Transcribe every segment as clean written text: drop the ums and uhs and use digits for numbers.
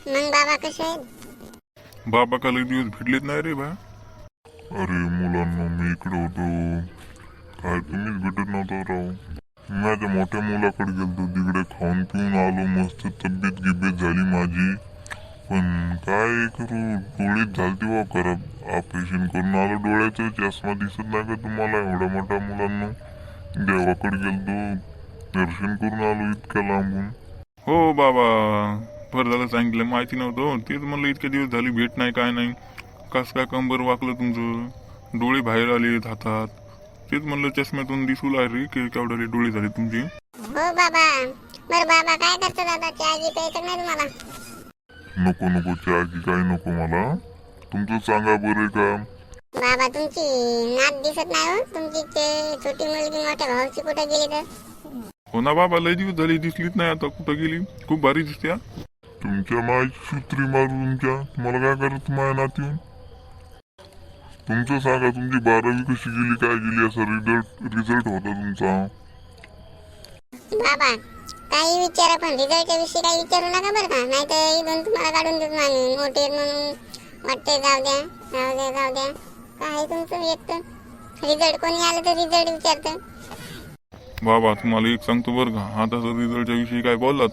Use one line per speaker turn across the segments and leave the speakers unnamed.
मग बाबा कसे आहेत?
बाबा का लई दिवस भेटलेत नाही रे बा.
अरे मुलांना मी इकडे होतो, काय तुम्हीच भेटत नव्हता राव. माझ्या मोठ्या मुलाकडे गेलतो, तिकडे खाऊन पिऊन आलो, मस्त तब्येत गिब्येत झाली माझी. पण काय करू, डोळीत झालती बा खराब. ऑपरेशन करून आलो डोळ्याचं, चष्मा दिसत नाही का तुम्हाला एवढ्या मोठ्या मुलांना. देवाकडे गेलतो, दर्शन करून आलो इतक्या लांबून.
हो बाबा, बरं झालं सांगितलं, माहिती नव्हतं. तेच म्हणलं इतके दिवस झाली भेट नाही काय नाही. कस काय कंबर वाकलं तुमचं, डोळे बाहेर आले हातात. तेच म्हणलं चष्म्यातून दिसू लागले की केवढे डोळे झाले तुमचे.
हो बाबा. बरं बाबा काय करतो दादा, चहा प्यायचं नाही तुम्हाला?
नको नको चहा की काही नको मला, तुमचं सांगा बरं का.
बाबा तुमची नात दिसत नाही हो. तुमची छोटी मुलगी मोठ्या भाऊची कुठे गेली तर?
हो ना बाबा, लय दिवस झाली दिसलीच नाही, आता कुठं गेली. खूप भारी दिसते हा.
तुमच्या मायची सूत्री मारू तुमच्या, तुम्हाला काय करत माझ्या नात येऊन. तुमचं सांगा, तुमची 12वी कशी गेली काय गेली, असा रिझल्ट होता तुमचा.
बाबा काही विचारा, पण रिझल्टच्या विषयी काही विचारू नका बरं का, नाही तर इथून तुम्हाला काढून देतो आम्ही. मोठे म्हणून वाटते. जाऊ द्या जाऊ द्या जाऊ द्या. काय तुमचं एक तर रिझल्ट कोणी आलं तर रिझल्ट विचारतं.
बाबा तुम्हाला एक सांगतो बरं का, आता जर रिझल्टच्या विषयी काय बोललात,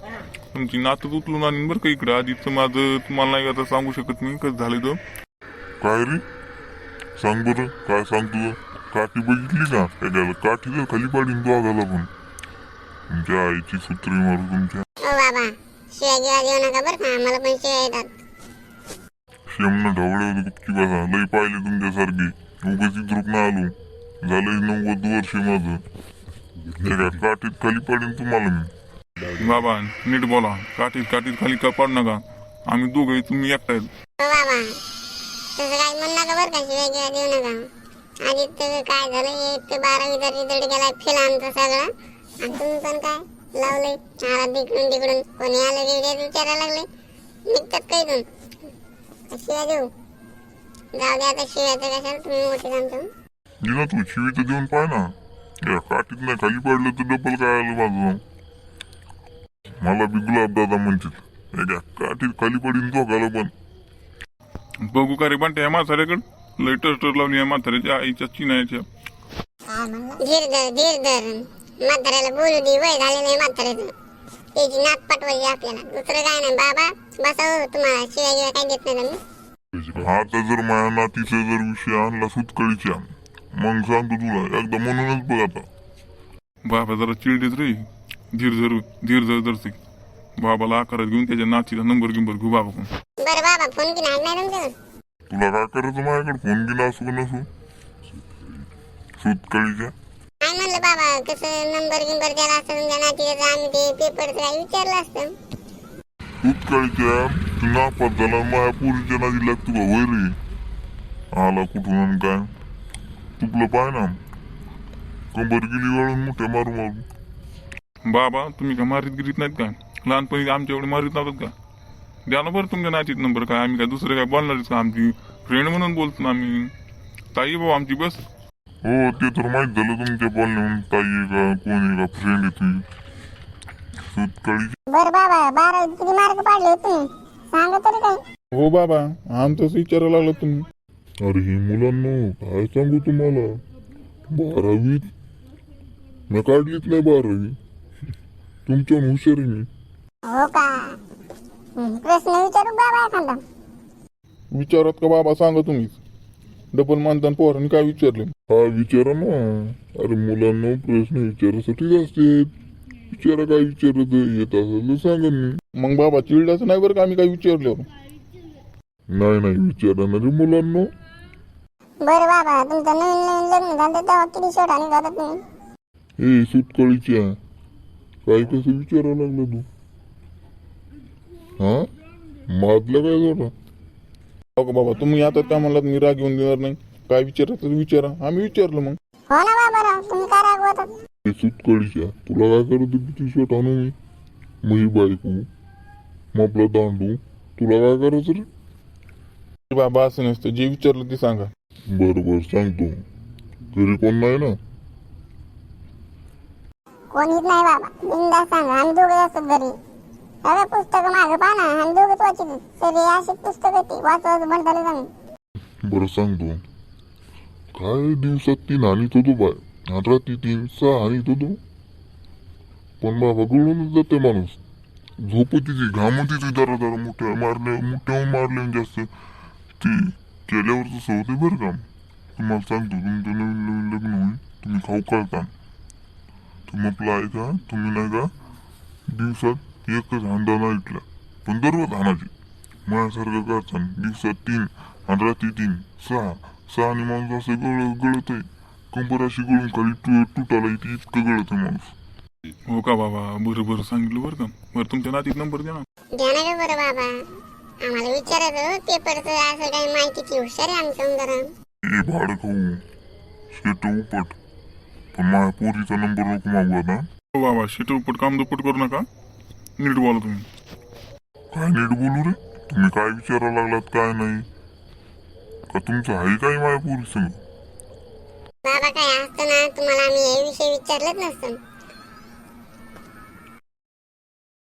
तुमची नातच उचलून आणीन बरं का इकडे. आधीच माझं तुम्हाला नाही आता सांगू शकत मी कसं झालं तर.
काय रे, सांग बरं काय सांगतो. काठी बघितली का, काय काठीला खाली पाडीन तो आगाला पण. तुमच्या आईची सूत्री मारू तुमच्या.
ओ बाबा शिवाय गिवा देऊ नका बरं का, आम्हाला पण शिवाय येतात.
शेमनं ढवळे होते गुपची बसा, लई पाहिले तुमच्यासारखी. उगाच इथं ना आलो, झालं 90 वर्ष माझं. काठीत खाली पाडीन तुम्हाला मी.
बाबा नीट बोला, काठीत काठीत खाली का पाड नका. आम्ही दोघे, तुम्ही एकटायत.
हो बाबा तसं काही म्हणू नका बरं का, शिवाय गिवा देऊ नका. आधी तर काय झालं, 1 ते 12वीचा रिझल्ट गेला फेल आमचा सगळा. आणि तुम्ही पण काय लावलंय आला तिकडून तिकडून. कोणी आलं की विचारायला लागले, निघतात काही दोन. शिवाय देऊ जाऊ द्या आता, शिवायचं कशाला, तुम्ही मोठे सांगतो.
दिना तू शिवी तर देऊन पाय ना. या काठीत नाही खाली पडलं तर डबल काय आलं माझं. मला बी गुलाब दादा म्हणतात, काठीत खाली पडीन तो घाला पण.
बघू का रे बंटे, या म्हाताऱ्याकडं लय टस्टर लावली या म्हाताऱ्याच्या आईच्या चिनायच्या.
धीर धर म्हाताऱ्याला बोलू दे, वय झाले नाही म्हाताऱ्याचं. त्याची नाक पटवायची आपल्याला, दुसरं काय नाही. बाबा बसा, तुम्हाला शिवाय गिवाय काय देत नाही मी.
आता जर माझ्या नातीचा जर विषय आणला सुतकळीच्या, मग सांगतो तुला एकदा, म्हणूनच बघ आता.
बाबा जरा चिडलीच रे, धीर धर धरते. बाबाला आकारात घेऊन त्याच्या नातीचा नंबर घेऊ बाबा पण.
बरं बाबा फोन की नाही तुमच्याकडे?
तुला काय करायचं माझ्याकडे, फोन गेला असू का नसू. सुतकळीच्या
काय म्हणलं बाबा, कसं नंबर द्यायला असतं तुमच्या नातीचा, आम्ही ते पेपरचं काय विचारलं असतं.
सुतकळीच्या तू नापास झाला, माझ्या पोरीच्या नादी लागतो का होय रे. आला कुठून आणि काय तुपलं पाय ना, कंबर गेली वळून मोठ्या मारू मारू.
बाबा तुम्ही का मारीत गिरीत नाहीत का, लहानपणी आमच्या एवढे मारीत नव्हतात का. द्या ना बरं तुमच्या नातीत नंबर. काय आम्ही काय दुसरं काय बोलणारच का, आमची फ्रेंड म्हणून बोलतो ना आम्ही. ताई भाऊ आमची बस.
हो ते तर माहित झालं तुमच्या बोलण्याहून, ताई आहे का कोण आहे का फ्रेंड आहे तुझी सुतकळीची.
बरं बाबा 12वीत किती मार्क पाडले तुम्ही, सांगा तरी काय.
हो बाबा आमचंच विचारायला लागलो तुम्ही.
अरे हे मुलांना काय सांगू तुम्हाला, 12वीत मी काढलीच नाही 12वी. तुमच्या हुशार आहे मी.
हो का, प्रश्न विचारू बाबा एखादा.
विचारत का बाबा, सांगा तुम्हीच. डबल मानतान पोरांनी काय विचारले.
हा विचारा ना. अरे मुलांना प्रश्न विचारासाठीच असते. विचारा काय विचारत येत असेल तर सांगा मी.
मग बाबा चिडल्याचं नाही बरं का आम्ही काय विचारल्यावर.
नाही नाही विचारा ना रे मुलांना.
बरं बाबा तुमचं नवीन लग्न झालं तेव्हा किती शोट आणि जातात तुम्ही.
हे सुतकळीच्या काय कसं विचारायला लागलं तू. हा माजला काय झाला.
हो बाबा तुम्ही आता त्या म्हणलात मी राग घेऊन देणार नाही. काय विचारायचं विचारा, आम्ही विचारलं मग.
हो ना बाबा राव, तुम्ही काय रागवतात.
हे सुतकळीच्या तुला काय करत किती शॉट आणू मी. मही बायको आपला दांडू, तुला काय करायचं रे.
बाबा असं नसतं, जे विचारलं ते सांगा.
बरोबर सांगतो. घरी कोण नाही ना.
कोणीच नाही बाबा, बिंदास सांगा, आम्ही दोघे असतो घरी. सगळं पुस्तकं मागं पहा ना आणि दोघंच वाचित सगळे अशी पुस्तकं ती वाचत म्हणताले सांग.
बरं सांगतो, काय दिवसात 3 हानीत होतो बाय आणि रात्री 3 6 हानीत होतो. पण बाबा गळूनच जाते माणूस. झोपतीची घामतीची दरा मुठ्याहून मारल्यावर जास्त ती केल्यावर तसं होते बरं का. तुम्हाला सांगतो, तुमचं नवीन नवीन लग्न होईल, तुम्ही खाऊ काढता. तुम्ही आपलं ऐका, तुम्ही नाही का दिवसात एकच हांडा नाही ऐकला पण दररोज हाणायची. माझ्यासारखं करता दिवसात 3 आणि रात्री 3 6 आणि माणूस असं गळत आहे. कंबर अशी गळून खाली तुटाला येते, इतकं गळत आहे माणूस.
हो का बाबा, बरं बरं सांगितलं बरं का. बरं तुमच्या नातीत नंबर द्या ना.
द्या ना गं बरं बाबा, आम्हाला विचारायचं पेपरचं असं काही माहिती हुशार आहे आमचं जरा.
ए भाड खाऊ शेट उपट, पण माझ्या पोरीचा नंबर नको मागू आता.
हो बाबा, शेट उपट काम दुपट करू नका, नीट बोला तुम्ही.
काय नीट बोलू रे, तुम्ही काय विचारायला लागलात काय नाही का, तुमचं आहे काय माझ्या पोरी संग.
बाबा काय असतं ना तुम्हाला आम्ही हे विषय विचारलंच नसतं.